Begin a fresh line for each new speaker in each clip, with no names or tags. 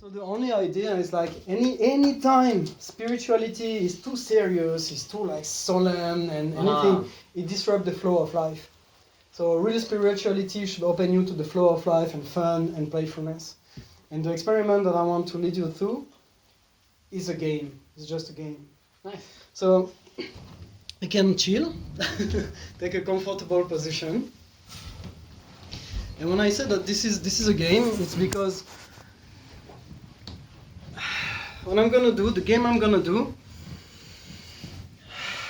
So the only idea is like any time spirituality is too serious, is too like solemn and anything, it disrupts the flow of life. So real spirituality should open you to the flow of life and fun and playfulness. And the experiment that I want to lead you through is a game. It's just a game.
Nice.
So you can chill, take a comfortable position. And when I said that this is a game, it's because what I'm gonna do, the game I'm gonna do,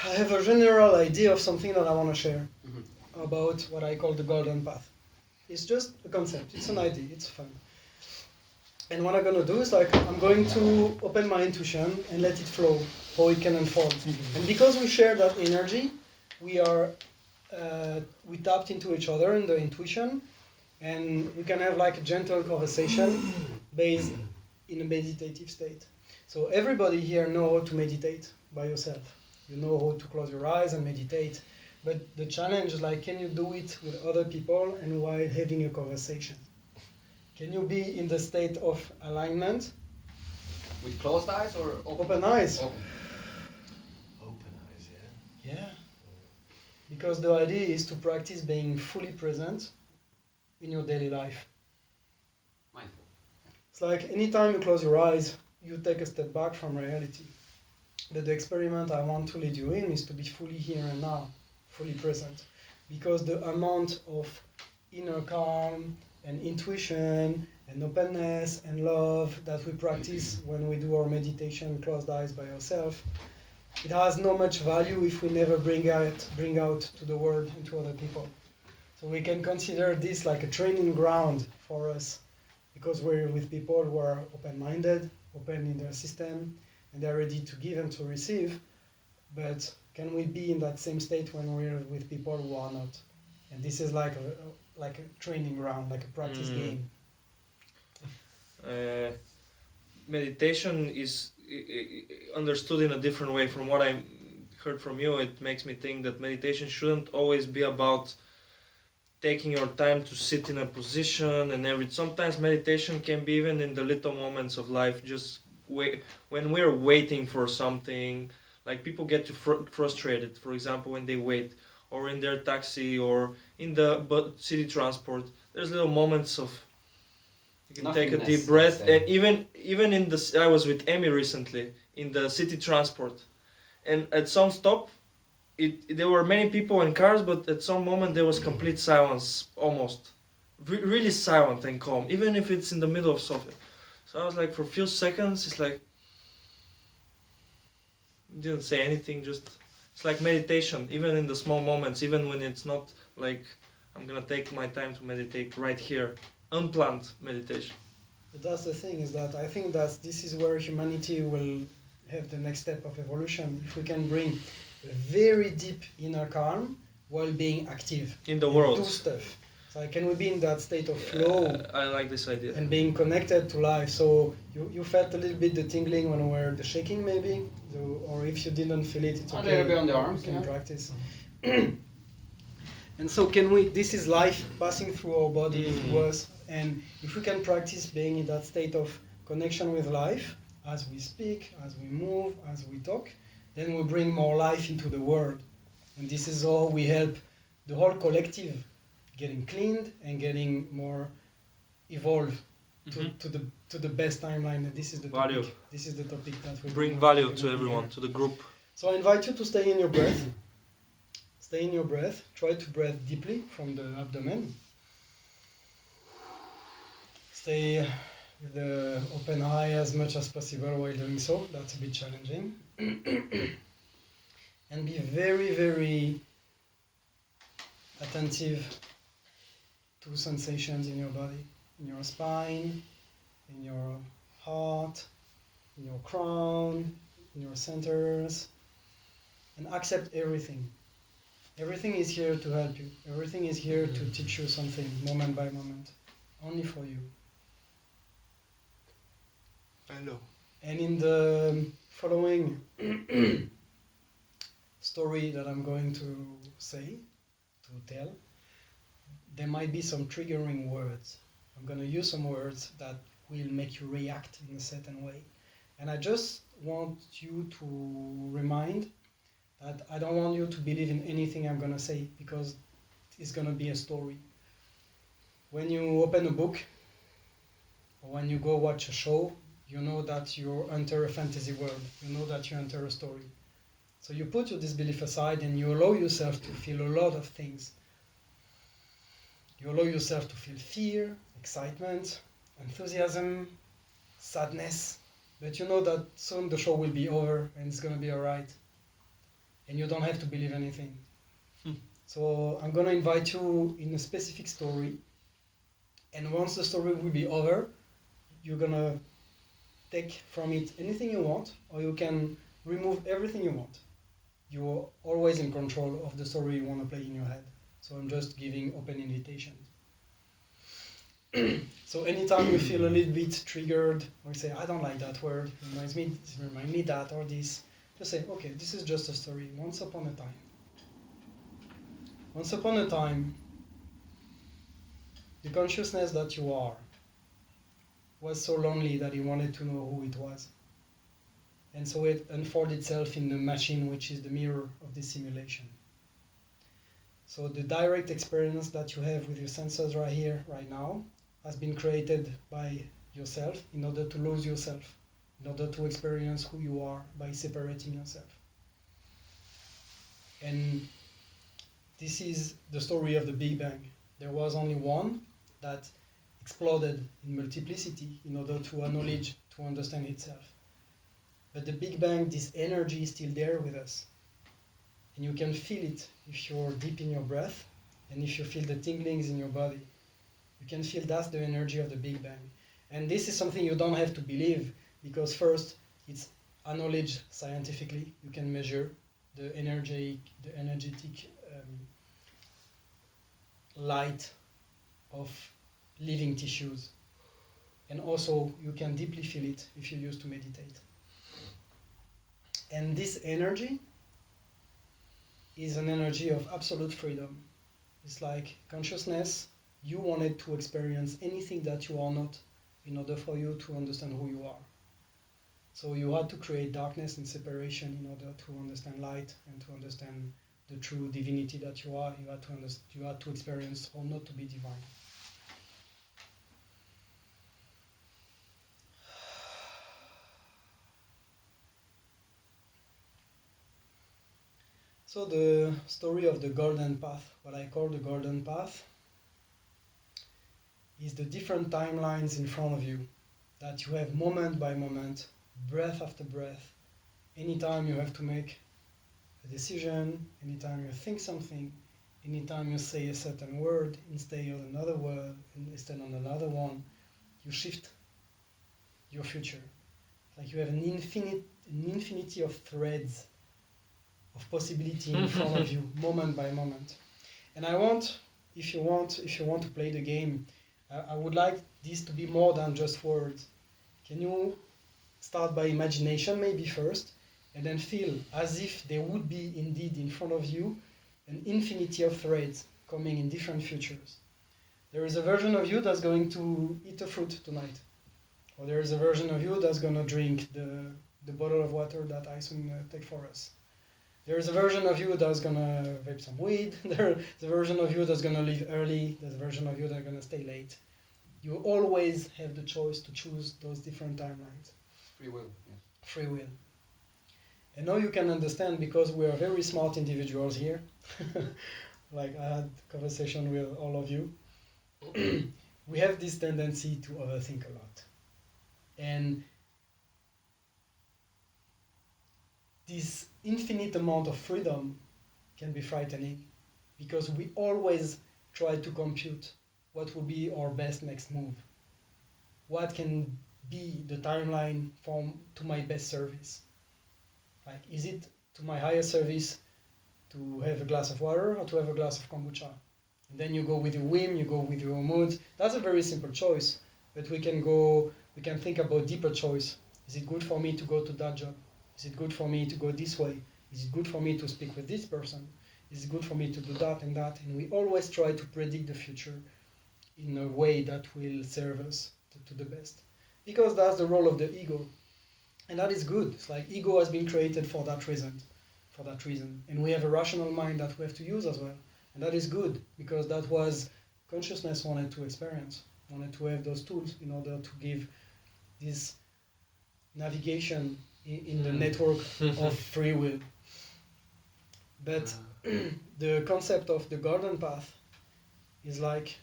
I have a general idea of something that I want to share about what I call the golden path. It's just a concept, it's an idea, it's fun. And what I'm gonna do is like I'm going to open my intuition and let it flow, how it can unfold. And because we share that energy, we tapped into each other in the intuition, and we can have like a gentle conversation based in a meditative state. So everybody here know how to meditate by yourself. You know how to close your eyes and meditate. But the challenge is like, can you do it with other people and while having a conversation? Can you be in the state of alignment?
With closed eyes or
Open eyes.
Open eyes, yeah.
Yeah. Because the idea is to practice being fully present in your daily life.
mindful.
It's like anytime you close your eyes, you take a step back from reality. But the experiment I want to lead you in is to be fully here and now, fully present. Because the amount of inner calm and intuition and openness and love that we practice when we do our meditation closed eyes by ourselves, it has no much value if we never bring out to the world and to other people. So we can consider this like a training ground for us, because we're with people who are open-minded, open in their system, and they're ready to give and to receive. But can we be in that same state when we're with people who are not? And this is like a training ground, like a practice game.
Meditation is understood in a different way. From what I heard from you, it makes me think that meditation shouldn't always be about taking your time to sit in a position and everything. Sometimes meditation can be even in the little moments of life, just when we're waiting for something. Like people get too frustrated, for example, when they wait, or in their taxi, or in the city transport. There's little moments of you can take a deep breath, and even in the I was with Amy recently in the city transport, and at some stop, there were many people in cars, but at some moment there was complete silence, almost really silent and calm, even if it's in the middle of something. So I was like, for a few seconds, it's like didn't say anything, just it's like meditation, even in the small moments, even when it's not like I'm gonna take my time to meditate right here, unplanned meditation.
But that's the thing, is that I think that this is where humanity will have the next step of evolution, if we can bring a very deep inner calm while being active
In the world.
do stuff. So can we be in that state of flow
I like this idea.
and being connected to life? So you felt a little bit the tingling when we were the shaking maybe, or if you didn't feel it, it's
A
okay.
little bit on the arms,
You can
yeah.
practice. And so can we, this is life passing through our body, through us, and if we can practice being in that state of connection with life, as we speak, as we move, as we talk, then we bring more life into the world. And this is how we help the whole collective getting cleaned and getting more evolved to the best timeline. And this is the
Value.
topic. This is the topic that we
Bring value to everyone, to the group.
So I invite you to stay in your breath. Stay in your breath. Try to breathe deeply from the abdomen. Stay with the open eye as much as possible while doing so. That's a bit challenging. And be very, very attentive to sensations in your body, in your spine, in your heart, in your crown, in your centers, and accept everything. Everything is here to help you. Everything is here to teach you something, moment by moment, only for you.
Hello.
And in the following story that I'm going to say, to tell, there might be some triggering words. I'm going to use some words that will make you react in a certain way. And I just want you to remind that I don't want you to believe in anything I'm gonna say, because it's gonna be a story. When you open a book or when you go watch a show, you know that you enter a fantasy world. You know that you enter a story. So you put your disbelief aside and you allow yourself to feel a lot of things. You allow yourself to feel fear, excitement, enthusiasm, sadness, but you know that soon the show will be over and it's gonna be alright. And you don't have to believe anything. So I'm gonna invite you in a specific story, and once the story will be over, you're gonna take from it anything you want, or you can remove everything you want. You're always in control of the story you want to play in your head. So I'm just giving open invitations. So anytime you feel a little bit triggered, or you say, I don't like that word, it reminds me that or this, just say, okay, this is just a story. Once upon a time. Once upon a time, the consciousness that you are was so lonely that he wanted to know who it was. And so it unfolded itself in the machine, which is the mirror of the simulation. So the direct experience that you have with your senses right here, right now, has been created by yourself in order to lose yourself, in order to experience who you are by separating yourself. And this is the story of the Big Bang. There was only one that exploded in multiplicity in order to acknowledge, to understand itself. But the Big Bang, this energy is still there with us. And you can feel it if you're deep in your breath and if you feel the tinglings in your body. You can feel that's the energy of the Big Bang. And this is something you don't have to believe, because first, it's acknowledged scientifically. You can measure the energetic light of living tissues. And also, you can deeply feel it if you used to meditate. And this energy is an energy of absolute freedom. It's like consciousness. You wanted to experience anything that you are not in order for you to understand who you are. So you had to create darkness and separation in order to understand light and to understand the true divinity that you are. You had to experience or not to be divine. So the story of the golden path, what I call the golden path, is the different timelines in front of you that you have moment by moment, breath after breath. Anytime you have to make a decision, anytime you think something, anytime you say a certain word instead of another word, instead of another one, you shift your future. Like you have an infinity of threads of possibility in front of you, moment by moment. And I want, if you want to play the game, I would like this to be more than just words. Can you start by imagination maybe first, and then feel as if there would be indeed in front of you an infinity of threads coming in different futures. There is a version of you that's going to eat a fruit tonight. Or there is a version of you that's going to drink the bottle of water that I soon take for us. There is a version of you that's going to vape some weed. There's a version of you that's going to leave early. There's a version of you that's going to stay late. You always have the choice to choose those different timelines.
Free will, yes.
Free will. And now you can understand, because we are very smart individuals here. Like I had a conversation with all of you. We have this tendency to overthink a lot. And this infinite amount of freedom can be frightening, because we always try to compute what will be our best next move. What can be the timeline to my best service? Like, is it to my highest service to have a glass of water or to have a glass of kombucha? And then you go with your whim, you go with your mood. That's a very simple choice, but we can think about deeper choice. Is it good for me to go to that job? Is it good for me to go this way? Is it good for me to speak with this person? Is it good for me to do that and that? And we always try to predict the future in a way that will serve us to the best. because that's the role of the ego, and that is good. It's like ego has been created for that reason, and we have a rational mind that we have to use as well, and that is good because that was consciousness wanted to experience, wanted to have those tools in order to give this navigation in the network of free will. But the concept of the golden path is like,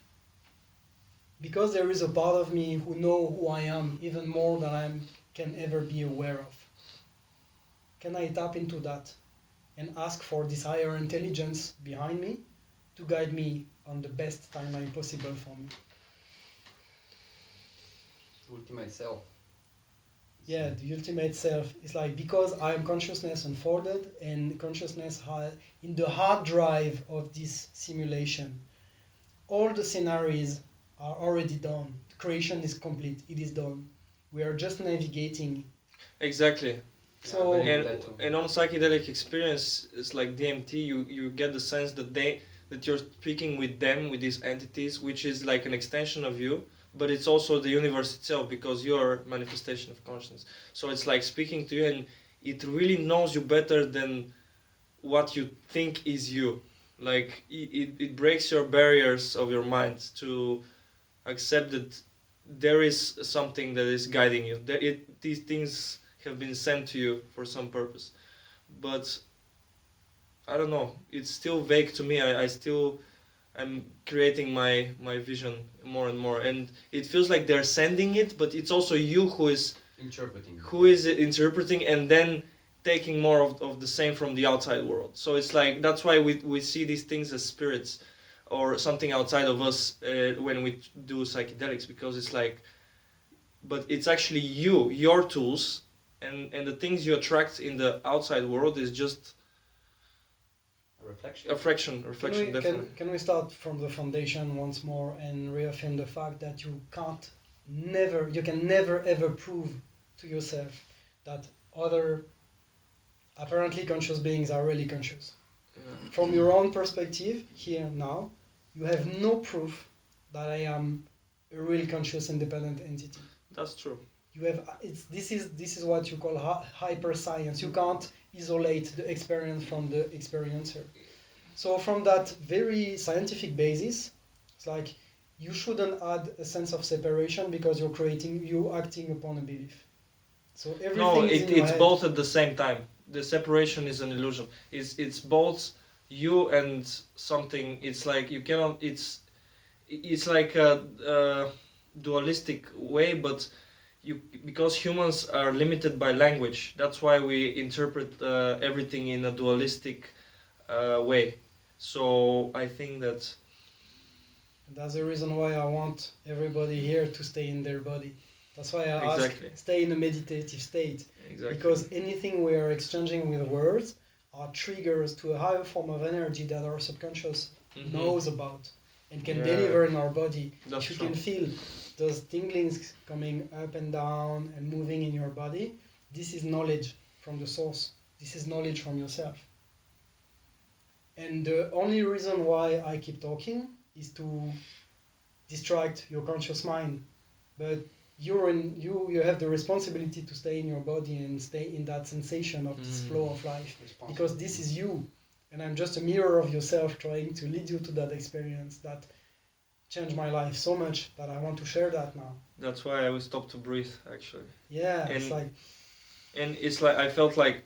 because there is a part of me who know who I am even more than I can ever be aware of. Can I tap into that and ask for this higher intelligence behind me to guide me on the best timeline possible for me?
Ultimate self.
Yeah, the ultimate self is like, because I am consciousness unfolded and consciousness in the hard drive of this simulation, all the scenarios are already done. Creation is complete. It is done. We are just navigating.
Exactly.
So
And on psychedelic experience, it's like DMT. You get the sense that you're speaking with them, with these entities, which is like an extension of you, but it's also the universe itself because you're a manifestation of consciousness. So it's like speaking to you, and it really knows you better than what you think is you. Like it breaks your barriers of your mind to accept that there is something that is guiding you. These things have been sent to you for some purpose. But I don't know, it's still vague to me. I'm creating my vision more and more, and it feels like they're sending it, but it's also you who is interpreting and then taking more of the same from the outside world. So it's like, that's why we see these things as spirits or something outside of us when we do psychedelics, because it's like, but it's actually your tools, and the things you attract in the outside world is just
reflection.
Reflection, definitely.
Can we start from the foundation once more and reaffirm the fact that you can never ever prove to yourself that other apparently conscious beings are really conscious. Yeah. From your own perspective, here now, you have no proof that I am a real conscious independent entity.
That's true.
You have this is what you call hyper science. You can't isolate the experience from the experiencer. So from that very scientific basis, it's like you shouldn't add a sense of separation because you're acting upon a belief. So everything
it's both at the same time. The separation is an illusion. It's both you and something. It's like you cannot. It's like a dualistic way, but because humans are limited by language. That's why we interpret everything in a dualistic way. So I think that's
the reason why I want everybody here to stay in their body. That's why I ask, stay in a meditative state.
Exactly.
Because anything we are exchanging with words are triggers to a higher form of energy that our subconscious knows about and can deliver in our body. If you can feel those tinglings coming up and down and moving in your body, this is knowledge from the source. This is knowledge from yourself. And the only reason why I keep talking is to distract your conscious mind. But you have the responsibility to stay in your body and stay in that sensation of this flow of life. Because this is you. And I'm just a mirror of yourself trying to lead you to that experience that changed my life so much that I want to share that now.
That's why I will stop to breathe, actually.
Yeah,
and it's like I felt like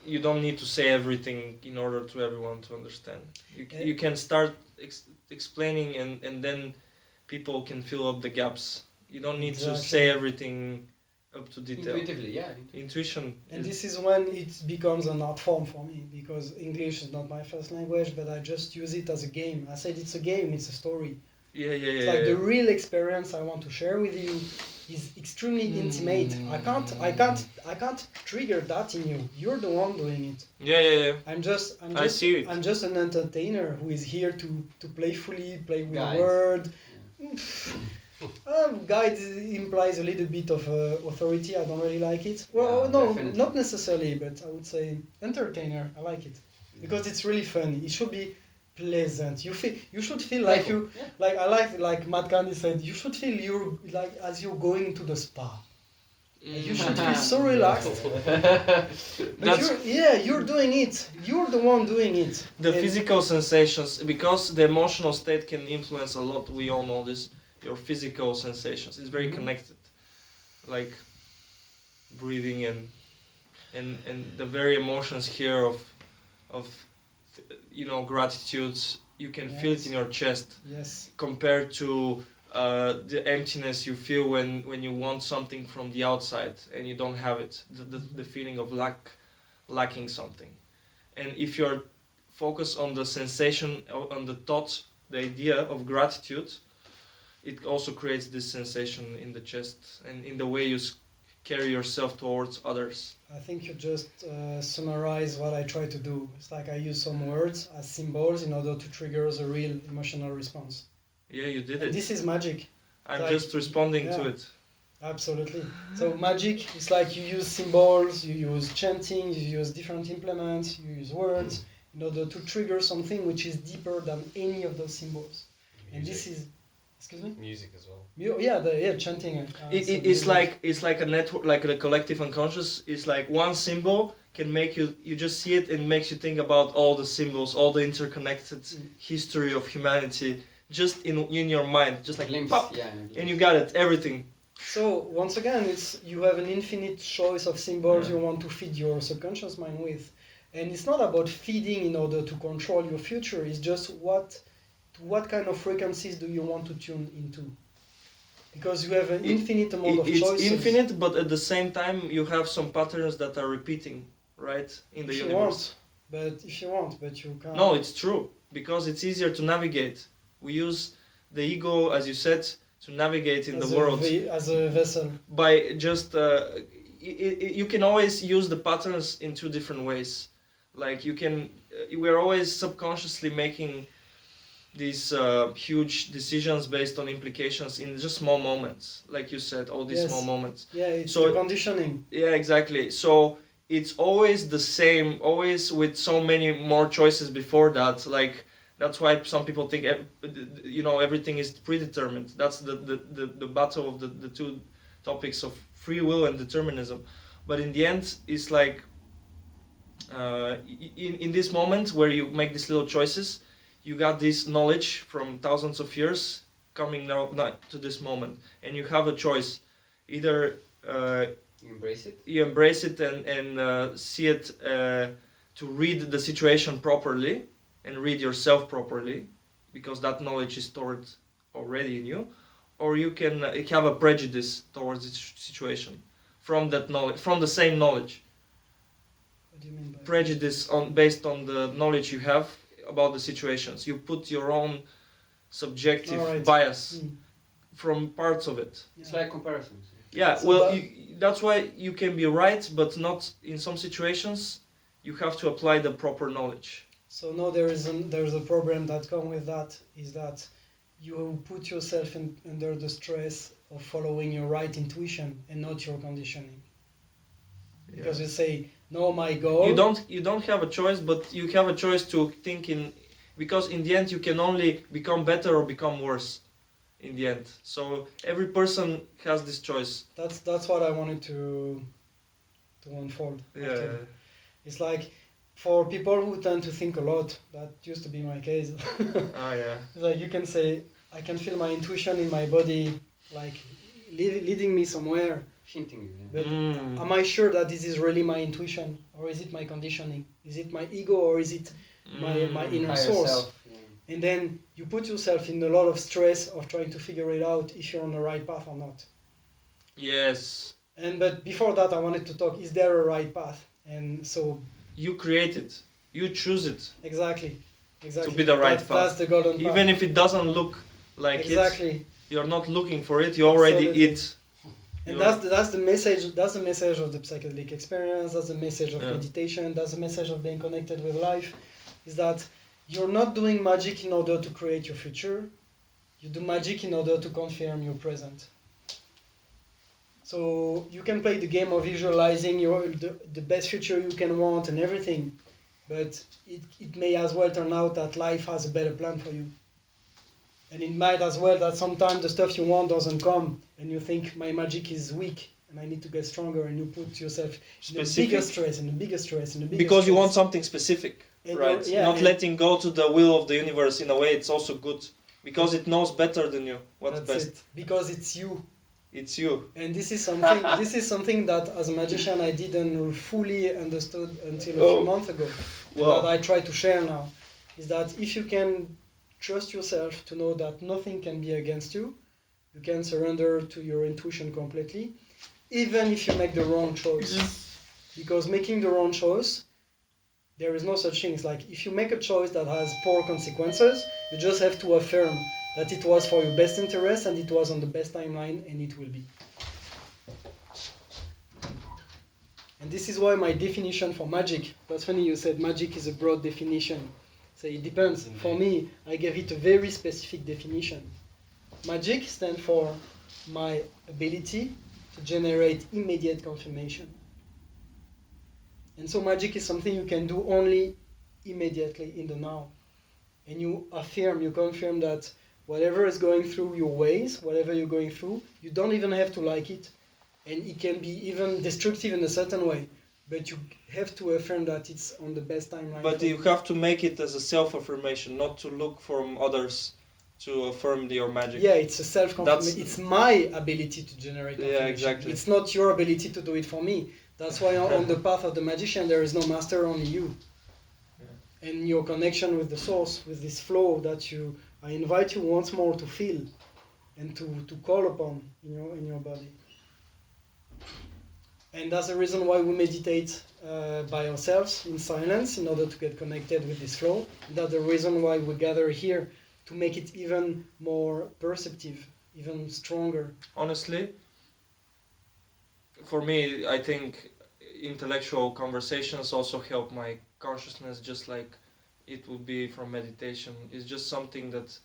you don't need to say everything in order to everyone to understand. You can start explaining and then people can fill up the gaps. You don't need to say everything up to detail.
Intuitively, yeah.
Intuition.
And this is when it becomes an art form for me, because English is not my first language, but I just use it as a game. I said it's a game, it's a story. It's like the real experience I want to share with you is extremely intimate. I can't trigger that in you. You're the one doing it.
Yeah.
I'm just
I see it.
I'm just an entertainer who is here to playfully play with the word. Guide implies a little bit of authority. I don't really like it. Well, no, definitely. Not necessarily, but I would say entertainer. I like it because it's really fun. It should be pleasant. You should feel like
Playful,
you
yeah.
like Matt Candy said. You should feel you're like as you're going to the spa. Like, you should feel so relaxed. But you're doing it. You're the one doing it.
The
And-
physical sensations, because the emotional state can influence a lot. We all know this. Your physical sensations. It's very
Mhm.
connected. Like breathing and the very emotions here of gratitude. You can feel it
Yes.
in your chest
Yes.
compared to the emptiness you feel when you want something from the outside and you don't have it. The feeling of lacking something. And if you're focused on the sensation, on the thought, the idea of gratitude, it also creates this sensation in the chest and in the way you carry yourself towards others.
I think you just summarize what I try to do. It's like I use some words as symbols in order to trigger the real emotional response.
Yeah, you did
And
it.
this is magic.
I'm
like-
just responding to
yeah.
it.
Absolutely. So magic is like you use symbols, you use chanting, you use different implements, you use words in order to trigger something which is deeper than any of those symbols. And this is, excuse me?
Music as well.
Chanting.
It's like a network, like the collective unconscious. It's like one symbol can make you just see it and makes you think about all the symbols, all the interconnected history of humanity, just in your mind, just like
Glimpse,
pop,
yeah.
and you got it, everything.
So once again, it's you have an infinite choice of symbols you want to feed your subconscious mind with, and it's not about feeding in order to control your future. It's just what kind of frequencies do you want to tune into, because you have an infinite amount of
It's
choices.
infinite, but at the same time you have some patterns that are repeating, right, in the
If you
universe.
want, but you can't.
No, it's true, because it's easier to navigate. We use the ego, as you said, to navigate in the world
As a vessel.
by just you can always use the patterns in two different ways. Like you can we're always subconsciously making these huge decisions based on implications in just small moments, like you said, all these
Yes.
small moments.
Yeah, it's
So-
the conditioning.
Yeah, exactly. So it's always the same, always with so many more choices before that. Like that's why some people think everything is predetermined. That's the battle of the two topics of free will and determinism. But in the end, it's like in this moment where you make these little choices, you got this knowledge from thousands of years coming now to this moment, and you have a choice. Either
You embrace it.
you embrace it and see it to read the situation properly and read yourself properly, because that knowledge is stored already in you, or you can have a prejudice towards the situation from that knowledge, from the same knowledge.
What do you mean by
Prejudice based on the knowledge you have about the situations. You put your own subjective
Alright.
bias
Mm.
from parts of it.
It's like comparisons.
Yeah,
So
well,
that-
that's why you can be right, but not in some situations. You have to apply the proper knowledge.
So now there's a problem that comes with that, is that you put yourself under the stress of following your right intuition and not your conditioning. Because you say, no, my goal.
You don't have a choice, but you have a choice to think because in the end you can only become better or become worse. In the end, so every person has this choice.
That's what I wanted to unfold.
Yeah.
after. It's like for people who tend to think a lot, that used to be my case.
Ah, yeah.
It's like you can say, I can feel my intuition in my body, like leading me somewhere.
Hinting you. Yeah.
But
Mm.
am I sure that this is really my intuition, or is it my conditioning? Is it my ego, or is it my inner
Higher
source?
self, yeah.
And then you put yourself in a lot of stress of trying to figure it out if you're on the right path or not.
Yes,
But before that, I wanted to talk: is there a right path? And so
you create it. You choose it
exactly.
to be the right path.
That's the golden path.
Even if it doesn't look like it,
exactly.
you're not looking for it. You already
Absolutely.
it.
And
You're-
that's the message. That's the message of the psychedelic experience. That's the message of
Yeah.
meditation. That's the message of being connected with life. Is that you're not doing magic in order to create your future. You do magic in order to confirm your present. So you can play the game of visualizing the best future you can want and everything, but it may as well turn out that life has a better plan for you. And it might as well that sometimes the stuff you want doesn't come, and you think my magic is weak and I need to get stronger, and you put yourself in a bigger stress and a bigger stress and a bigger
Because
stress.
you want something specific,
And
right? Not letting go to the will of the universe in a way. It's also good because it knows better than you what's
That's
best.
it. Because it's you.
It's you.
And this is something. This is something that, as a magician, I didn't fully understood until a few months ago.
Wow.
That I try to share now, is that if you can trust yourself to know that nothing can be against you, you can surrender to your intuition completely, even if you make the wrong choice. Because making the wrong choice, there is no such thing. It's like if you make a choice that has poor consequences, you just have to affirm that it was for your best interest and it was on the best timeline, and it will be. And this is why my definition for magic, that's funny you said magic is a broad definition. So it depends. For me, I gave it a very specific definition. Magic stands for my ability to generate immediate confirmation. And so magic is something you can do only immediately in the now. And you affirm, you confirm that whatever is going through your ways, whatever you're going through, you don't even have to like it. And it can be even destructive in a certain way. But you have to affirm that it's on the best timeline.
But you have to make it as a self-affirmation, not to look from others to affirm your magic.
Yeah, it's a self-confirmation. It's my ability to generate confirmation.
Yeah, exactly.
It's not your ability to do it for me. That's why on the path of the magician, there is no master, only you. Yeah. And your connection with the source, with this flow that I invite you once more to feel and to call upon in your body. And that's the reason why we meditate by ourselves in silence in order to get connected with this flow. And that's the reason why we gather here, to make it even more perceptive, even stronger.
Honestly, for me, I think intellectual conversations also help my consciousness, just like it would be from meditation. It's just something that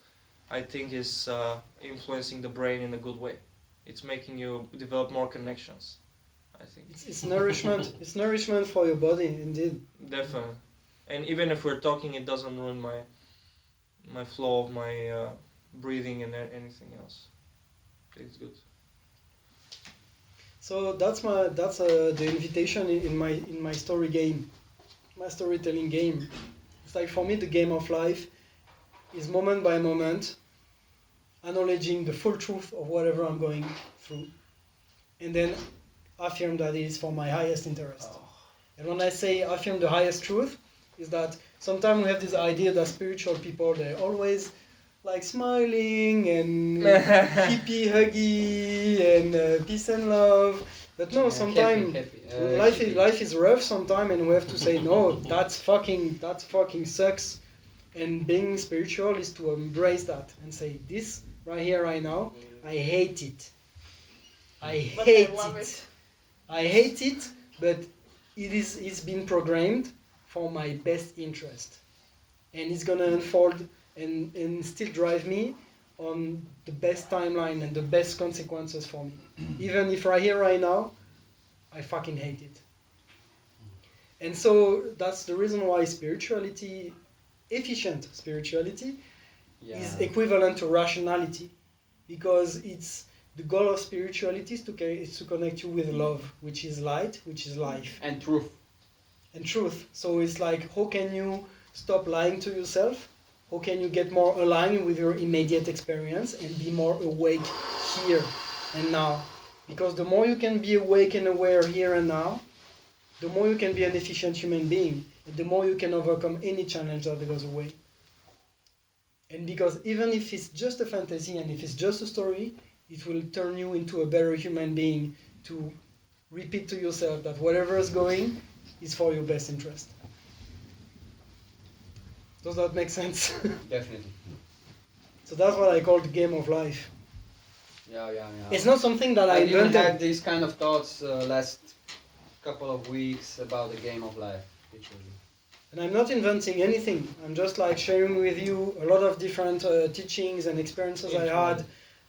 I think is influencing the brain in a good way. It's making you develop more connections, I think.
It's nourishment. It's nourishment for your body, indeed.
Definitely. And even if we're talking, it doesn't ruin my flow of my breathing and anything else. It's good.
So that's the invitation in my story game, my storytelling game. It's like, for me, the game of life is moment by moment acknowledging the full truth of whatever I'm going through, and then affirm that it is for my highest interest. Oh. And when I say affirm the highest truth, is that sometimes we have this idea that spiritual people, they're always like smiling and hippie huggy and peace and love, but no, sometimes life is rough sometimes, and we have to say no, that fucking sucks. And being spiritual is to embrace that and say, this right here, right now, I hate it. I hate it, but it's been programmed for my best interest, and it's gonna unfold and still drive me on the best timeline and the best consequences for me. Even if right here, right now, I fucking hate it. And so that's the reason why spirituality, efficient spirituality, is equivalent to rationality. Because it's the goal of spirituality is to connect you with love, which is light, which is life.
And truth.
And truth. So it's like, how can you stop lying to yourself? How can you get more aligned with your immediate experience and be more awake here and now? Because the more you can be awake and aware here and now, the more you can be an efficient human being, and the more you can overcome any challenge that goes away. And because even if it's just a fantasy and if it's just a story, it will turn you into a better human being to repeat to yourself that whatever is going is for your best interest. Does that make sense?
Definitely.
So that's what I call the game of life.
Yeah.
It's not something that I
even
invented.
had these kind of thoughts last couple of weeks about the game of life, literally.
And I'm not inventing anything. I'm just like sharing with you a lot of different teachings and experiences I had,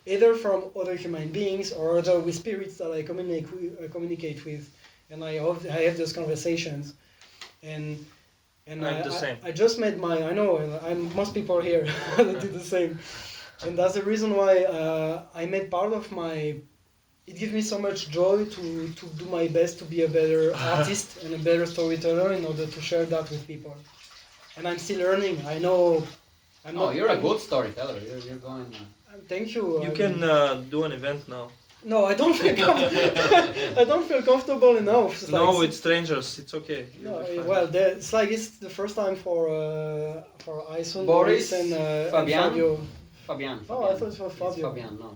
either from other human beings or other with spirits that I communicate with, and I have those conversations. And And
I'm the same.
I just made I know, and most people here that do the same. And that's the reason why I made part of my. It gives me so much joy to do my best to be a better artist and a better storyteller in order to share that with people. And I'm still learning. I know.
You're a good storyteller. You're going.
Thank you.
You can do an event now.
No, I don't feel I don't feel comfortable enough. It's
No,
like,
with strangers, it's okay.
no,
You'll be fine.
well, it's like it's the first time for Ison,
Boris,
and
Fabian?
Fabio.
Fabian.
Oh, I thought it was
It's
Fabio.
Fabian, no.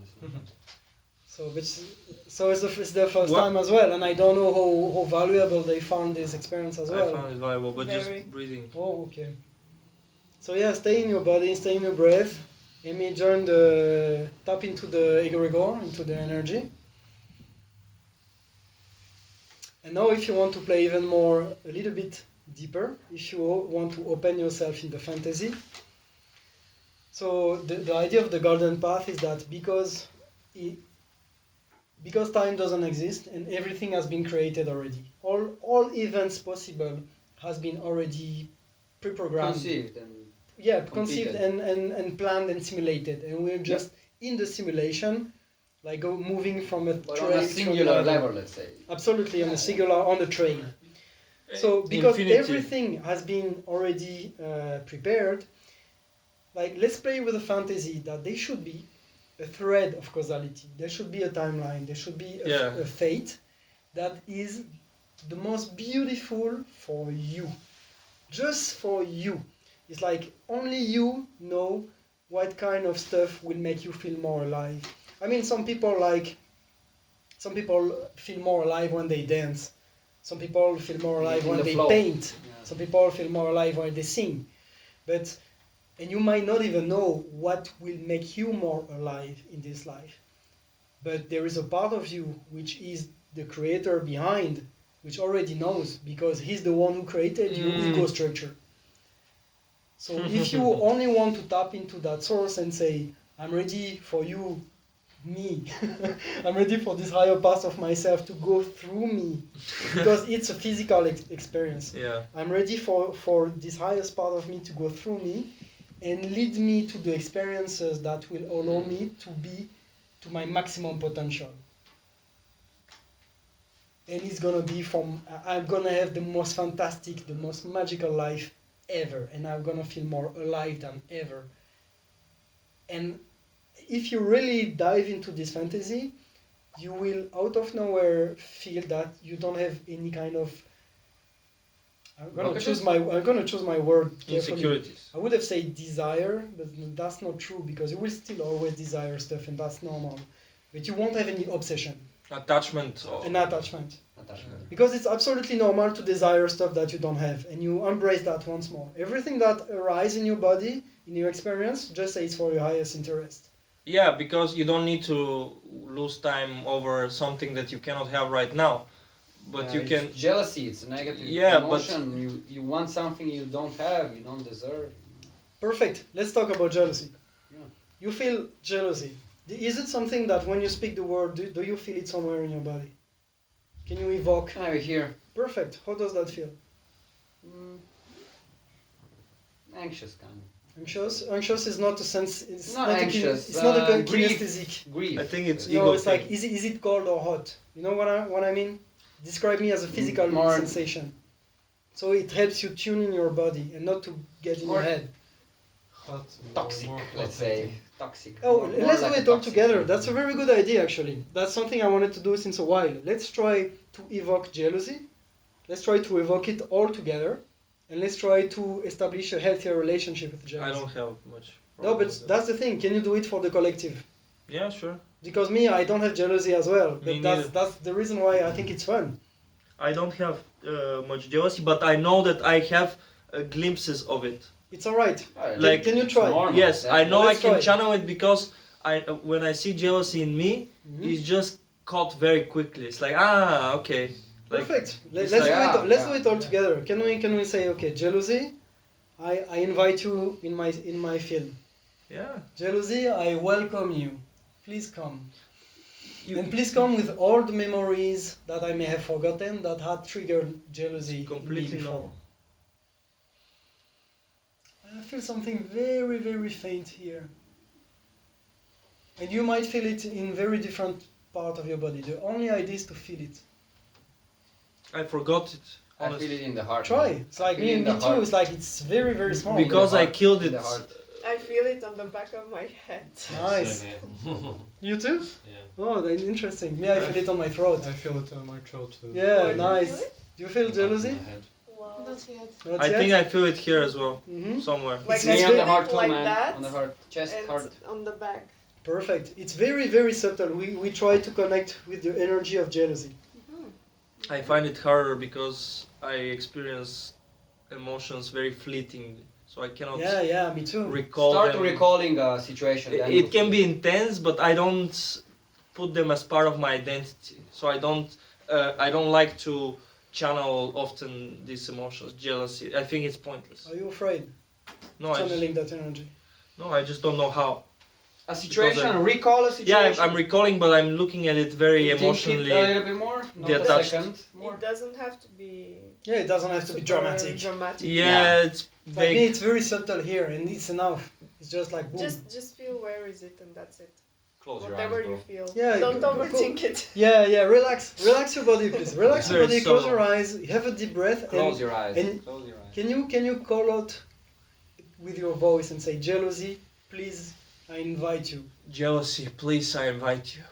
So it's the first
What?
time as well, and I don't know how valuable they found this experience as
I
well.
found it valuable, but
Very.
just breathing.
Oh, okay. So yeah, stay in your body, stay in your breath. Amy, tap into the egregore, into the energy. And now if you want to play even more, a little bit deeper, if you want to open yourself in the fantasy. So the idea of the golden path is that because time doesn't exist and everything has been created already. All events possible has been already pre-programmed.
Conceived and
Yeah,
completed.
conceived and planned and simulated. And we're just in the simulation, like moving from a
but
trail
on a
to
singular
another.
level, let's say.
Absolutely, on a singular, on the trail. So because
Infinity.
everything has been already prepared, like let's play with a fantasy that there should be a thread of causality. There should be a timeline. There should be a fate that is the most beautiful for you, just for you. It's like only you know what kind of stuff will make you feel more alive. I mean, some people feel more alive when they dance. Some people feel more alive
In
when
the
they
flow.
paint.
Yeah.
Some people feel more alive when they sing. And you might not even know what will make you more alive in this life. But there is a part of you which is the creator behind, which already knows because he's the one who created you, ego structure. So if you only want to tap into that source and say, I'm ready for you, me, I'm ready for this higher part of myself to go through me, because it's a physical experience.
Yeah.
I'm ready for this highest part of me to go through me and lead me to the experiences that will allow me to be to my maximum potential. And it's gonna be I'm gonna have the most fantastic, the most magical life ever, and I'm gonna feel more alive than ever. And if you really dive into this fantasy, you will out of nowhere feel that you don't have any kind of I'm gonna choose my word carefully.
Insecurities.
I would have said desire, but that's not true because you will still always desire stuff and that's normal. But you won't have any obsession
Attachment.
and attachment.
Attachment.
Because it's absolutely normal to desire stuff that you don't have, and you embrace that once more. Everything that arises in your body, in your experience, just say it's for your highest interest.
Yeah, because you don't need to lose time over something that you cannot have right now. But you
It's
can.
jealousy. It's a negative
Yeah, but-
emotion. You want something you don't have. You don't deserve.
Perfect. Let's talk about jealousy.
Yeah.
You feel jealousy. Is it something that when you speak the word, do you feel it somewhere in your body? Can you evoke?
Here.
Perfect. How does that feel?
Anxious kind of.
Anxious? Anxious is not a sense. It's
Not anxious,
It's not a
grief.
kinesthetic.
Grief.
I think it's
Uh,
ego
No, it's like
thing.
is it cold or hot? You know what I mean? Describe me as a physical
More-
sensation. So it helps you tune in your body and not to get in your
More-
head.
Hot,
Toxic,
more
let's
hot, I
say.
think.
Toxic.
Oh,
More
let's
like
do
a
it all
toxic
together.
thing.
That's a very good idea, actually. That's something I wanted to do since a while. Let's try to evoke jealousy. Let's try to evoke it all together. And let's try to establish a healthier relationship with
I
jealousy.
don't have much.
No,
problem
but
with that.
that's the thing. Can you do it for the collective?
Yeah, sure.
Because me, I don't have jealousy as well.
Me
But
neither.
that's the reason why I think it's fun.
I don't have much jealousy, but I know that I have glimpses of it.
It's alright.
Like-
Can you
It's
try?
normal.
Yes, I know I
Let's
can
try.
channel it because when I see jealousy in me,
Mhm.
it's just caught very quickly. It's like okay. Like,
Perfect.
it's
Let's
like-
do it. Let's do
yeah.
it all together. Can we say okay? Jealousy. I invite you in my film.
Yeah.
Jealousy. I welcome you. Please come.
You-
And please come with all the memories that I may have forgotten that had triggered jealousy. in me
Completely
before.
normal.
I feel something very, very faint here. And you might feel it in very different part of your body. The only idea is to feel it.
I forgot it.
I feel
Honestly.
it in the heart.
Try.
man.
It's like
I feel
me,
it in
me
the
too.
heart.
It's like it's very, very small.
Because I
heart,
killed
in
it.
the heart.
I feel it on the back of my head.
Nice.
Yeah.
You too?
Yeah.
Oh, that's interesting. Me, I feel it on my throat.
I feel it on my throat too.
Yeah,
Oh, you
nice.
feel it?
Do you feel jealousy?
My head.
Wow.
Not yet.
Not
I
yet?
think I feel it here as well,
Mhm.
somewhere.
Like
It's
Me
I
on
feel
the
it
heart too,
like
man.
that,
On the heart, chest,
and
heart.
on the back.
Perfect. It's very, very subtle. We try to connect with the energy of jealousy.
I find it harder because I experience emotions very fleeting, so I cannot
Yeah, yeah, me too.
recall
Start
them.
recalling a situation. then
It
you'll
can
feel
be intense, but I don't put them as part of my identity. So I don't like to channel often these emotions, jealousy. I think it's pointless.
Are you afraid
No, I
channeling that energy?
just don't know how.
A situation,
Because
recall a
Yeah,
situation.
I'm recalling, but I'm looking at it very
Think
emotionally.
it a little bit more, not a
detached.
second. More.
It doesn't have to be.
Yeah, it doesn't have to be
super
dramatic.
Dramatic.
Yeah, it's
Like me,
vague.
it's very subtle here, and it's enough. It's just like boom.
Just feel where is it, and that's it.
Close your
Whatever
eyes, bro.
you feel.
Yeah,
Don't
go- go-
overthink it.
Yeah, yeah. Relax your body, please. Relax
It's
your
very
body. Close
subtle.
your eyes. Have a deep breath.
Close
and
your eyes.
and-
Close your eyes.
can you call out with your voice and say jealousy, please? I invite you.
Jealousy, please, I invite you.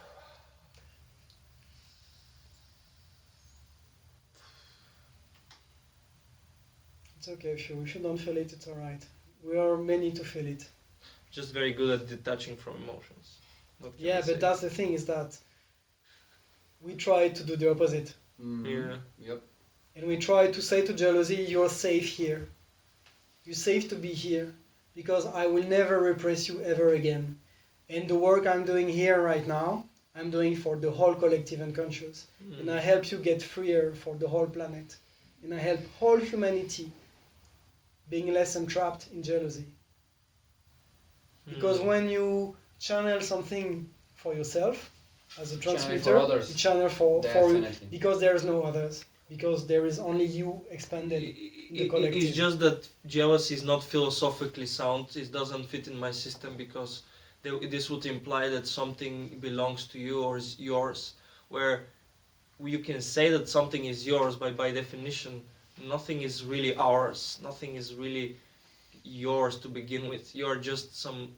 It's okay if you don't feel it. It's alright. We are many to feel it.
Just very good at detaching from emotions. What can
Yeah,
I
but
say?
that's the thing is that we try to do the opposite.
Mhm.
Yeah.
Yep.
And we try to say to jealousy, you're safe here. You're safe to be here because I will never repress you ever again. And the work I'm doing here right now, I'm doing for the whole collective unconscious. And I help you get freer for the whole planet. And I help whole humanity being less entrapped in jealousy. Because when you channel something for yourself as a
Channel
transmitter,
for others.
you channel for
Definitely.
because there's no others. Because there is only you expanded. the collective.
It's just that jealousy is not philosophically sound. It doesn't fit in my system because this would imply that something belongs to you or is yours. Where you can say that something is yours, but by definition, nothing is really ours. Nothing is really yours to begin with. You're just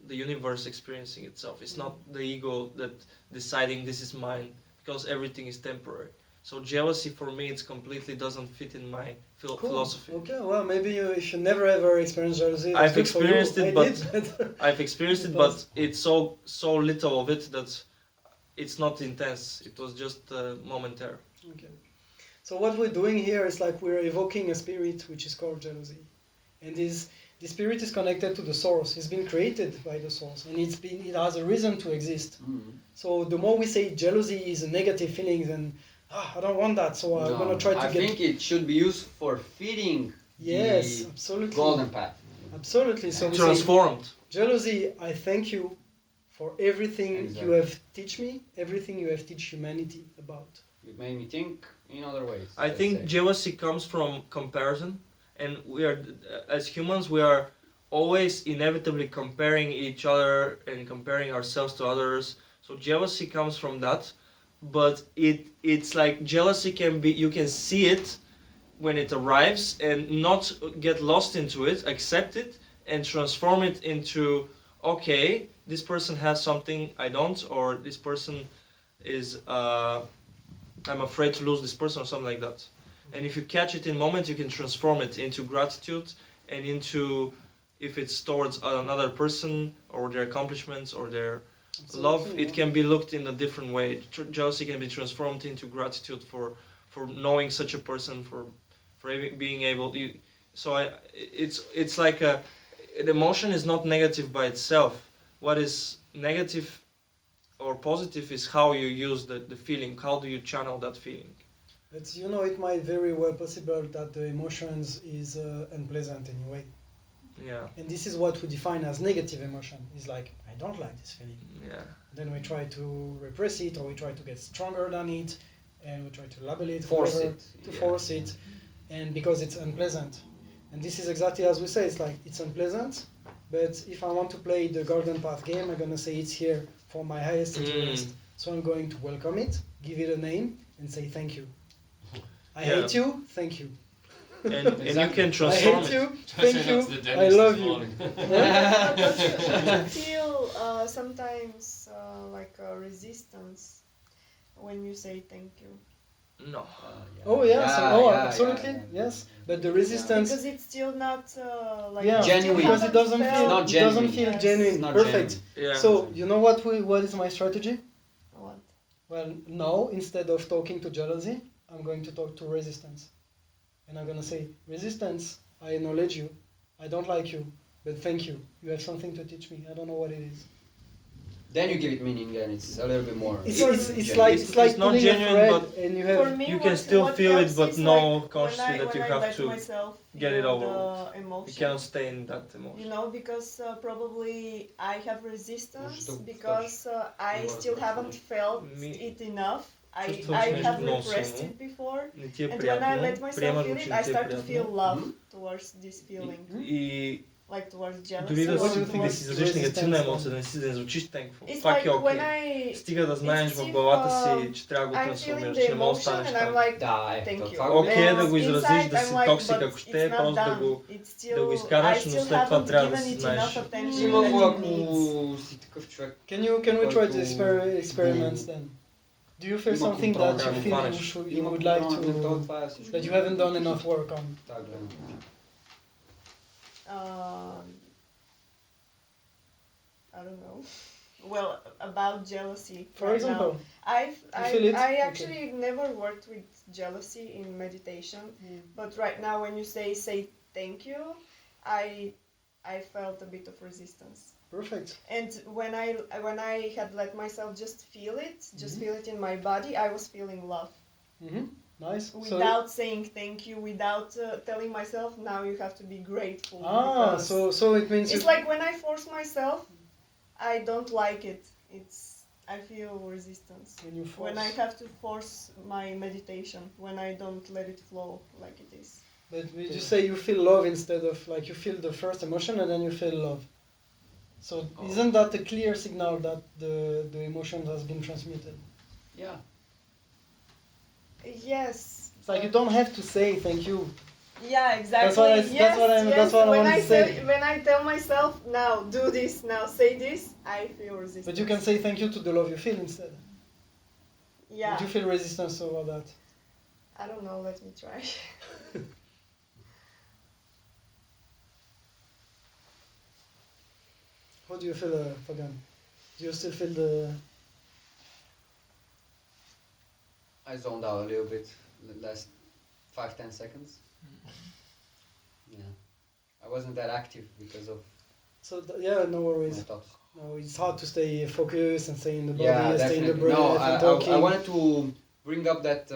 the universe experiencing itself. It's not the ego that deciding this is mine, because everything is temporary. So jealousy for me, it's completely doesn't fit in my philosophy.
Okay, well maybe if you never ever experienced jealousy, that's
I've
good for you.
experienced it,
I
but
did,
I've experienced it, but it's so little of it that it's not intense. It was just momentary.
Okay. So what we're doing here is like we're evoking a spirit which is called jealousy, and the spirit is connected to the source. It's been created by the source, and it has a reason to exist.
Mhm.
So the more we say jealousy is a negative feeling, then I don't want that. So I'm
No,
gonna try to
I
get.
think it should be used for feeding
Yes,
the
absolutely.
golden path.
Absolutely. So we say,
Transformed.
jealousy, I thank you for everything you
Exactly.
have teach me, everything you have teach humanity about.
It made me think in other ways.
I
let's
think
say.
jealousy comes from comparison, and we are, as humans, we are always inevitably comparing each other and comparing ourselves to others. So jealousy comes from that, but it's like jealousy can be, you can see it when it arrives and not get lost into it, accept it and transform it into, okay, this person has something I don't, or this person is I'm afraid to lose this person or something like that. And if you catch it in moment, you can transform it into gratitude and into, if it's towards another person or their accomplishments or their love,
Absolutely,
it
yeah.
can be looked in a different way. Jealousy can be transformed into gratitude for knowing such a person, for being able. It's like an emotion is not negative by itself. What is negative or positive is how you use the feeling. How do you channel that feeling?
But it might very well possible that the emotions is unpleasant anyway.
Yeah,
And this is what we define as negative emotion. It's like, I don't like this feeling.
yeah.
Then we try to repress it, or we try to get stronger than it, and we try to label it,
Force
whatever,
it,
to
yeah.
force it, and because it's unpleasant. And this is exactly as we say, it's like, it's unpleasant, but if I want to play the Golden Path game, I'm gonna say it's here for my highest interest. So I'm going to welcome it, give it a name, and say thank you. I
Yeah.
hate you, thank you.
And you can
I
transform
hate
it.
you,
Try
thank
saying that to the
you,
dentist
I
this
love you.
morning.
But don't you feel sometimes like a resistance when you say thank you?
No.
Oh yeah, absolutely, yes. But the resistance,
Because it's still not like
yeah,
Genuine.
because it doesn't
felt-
feel,
Not
it doesn't
genuine.
feel
Yes.
genuine.
It's not
Perfect.
Yeah.
So you know what is my strategy?
What?
Well, now instead of talking to jealousy, I'm going to talk to resistance, and I'm gonna say, resistance, I acknowledge you, I don't like you, but thank you. You have something to teach me. I don't know what it is.
Then you give it meaning, and it's a little bit more.
It's
genuine.
like
It's not
pulling
genuine,
a thread,
but
and you
For
have.
me,
you can
what-
still
what
feel it,
helps
but
is
know
like
consciously that you
when I
have
let
to
myself
get it
feel
over
the
You
emotion.
can't stay in that emotion.
You know, because probably I have resistance
Что-
because I
Ну,
still haven't felt
Ми-
it enough.
Чувстваш
I
нещо
have
много
repressed
силно.
it before,
Не ти е
and when I let
приятно,
myself
приемаш
feel
го,
it,
че
I
не ти е
start to feel
приятно.
love towards this feeling,
И
like towards jealousy.
дори да
or
What do
си,
you think
да
towards-
си изразиш негативна
resistance
емоция, да не звучиш thankful.
It's
Пак
like
е
when
окей.
I
Стига да знаеш
it's
в
if,
главата си, че трябва да го
I'm feeling
трансформираш,
the
че не можеш да
emotion
останеш
and I'm
там.
like,
Да,
thank you.
това
Окей е
And
да го изразиш,
inside
да си
I'm like,
токсик,
but
ако ще
it's
е,
not
просто да
done.
го
It's still,
да го изкараш,
I
но
still
след това
haven't
трябва да
given
си
it
знаеш.
enough attention
Има
that
го,
it needs.
ако си такъв човек.
Can we try
Който-
the experiments then? Do you feel
Има
something
контрол,
that
трябва
you
да
feel
хванеш.
you would like to
Това е всичко.
that you haven't done enough work on?
Так, гледам.
I don't know. Well, about jealousy.
For
right
example,
now. I
feel it?
I
Okay.
actually never worked with jealousy in meditation, but right now when you say thank you, I felt a bit of resistance.
perfect.
And when I had let myself just feel it, just
Mhm.
feel it in my body, I was feeling love
Nice.
without saying thank you, without telling myself now you have to be grateful. because
So it means
it's like when I force myself, I don't like it. I feel resistance
when you force.
when I have to force my meditation, when I don't let it flow like it is.
But would you say you feel love instead of like you feel the first emotion and then you feel love? So isn't that a clear signal that the emotion has been transmitted?
Yeah.
Yes.
It's like you don't have to say thank you.
Yeah, exactly.
That's what I-
yes,
that's what I'm-
yes.
that's what I
when
want
I
to say.
When I tell myself now do this, now say this, I feel resistance.
But you can say thank you to the love you feel instead.
Yeah.
Would you feel resistance over that?
I don't know. Let me try.
How do you feel, Fagan? Do you still feel the?
I zoned out a little bit the last 5-10 seconds. Yeah. I wasn't that active because of
So yeah, no
my
worries.
thoughts.
No, it's hard to stay focused and stay in the body,
Yeah,
stay in the
definitely.
breath,
No,
and talking.
I wanted to bring up that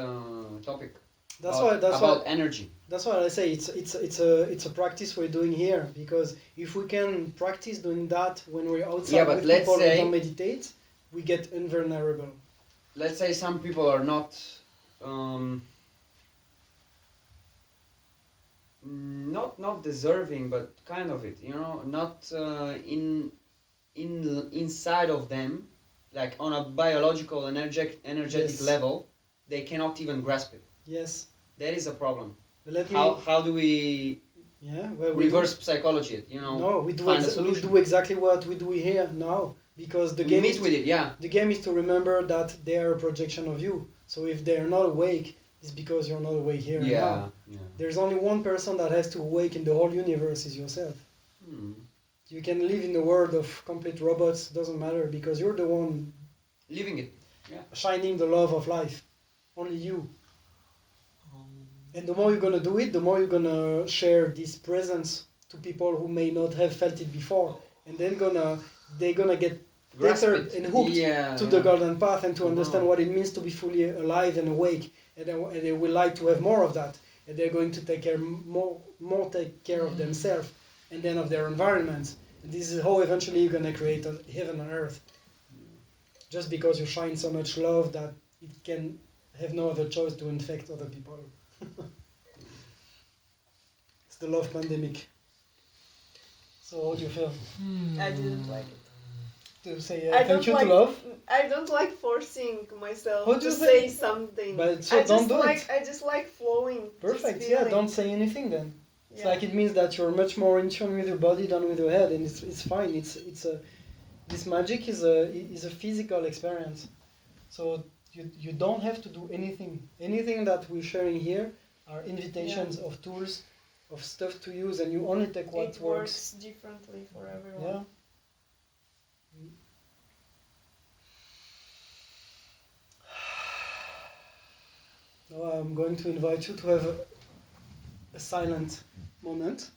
topic.
That's
about
why
energy.
that's why I say it's a practice we're doing here, because if we can practice doing that when we're outside
Yeah, but
with
let's
people that
say-
don't meditate, we get invulnerable.
Let's say some people are not not deserving, but kind of it. You know, not inside of them, like on a biological energetic
Yes.
level, they cannot even grasp it.
Yes.
That is a problem.
But let me.
How do we
Yeah. Well, we
reverse psychology? It, you know,
No, we do.
find a
We
solution.
do exactly what we do here now, because the
we
game
meet
is
with it. Yeah.
the game is to remember that they are a projection of you. So if they're not awake, it's because you're not awake here and now.
Yeah. Yeah.
There's only one person that has to awake in the whole universe is yourself.
Hmm.
You can live in the world of complete robots, doesn't matter, because you're the one
Living it.
shining the love of life. Only you. And the more you're gonna do it, the more you're gonna share this presence to people who may not have felt it before, and they're gonna get
Grasp
better
it.
and hooked
Yeah,
to
yeah.
the golden path and to understand
Mhm.
what it means to be fully alive and awake, and they will like to have more of that, and they're going to take care more take care of themselves and then of their environment. And this is how eventually you're gonna create a heaven on earth. Just because you shine so much love that it can have no other choice to infect other people. the love pandemic. So how do you feel?
I didn't like it.
To say
I
thank
don't
you
like.
to love?
I don't like forcing myself
How do
to
you
say
think?
something.
But so
I
don't
just
do
like.
it.
I just like flowing.
Perfect.
Just
Yeah,
feeling.
don't say anything then. It's
Yeah.
like it means that you're much more in tune with your body than with your head, and it's fine. It's a this magic is a physical experience. So you don't have to do anything. Anything that we're sharing here are invitations of tools, of stuff to use, and you only take what
It works differently for everyone.
Yeah. Now I'm going to invite you to have a silent moment.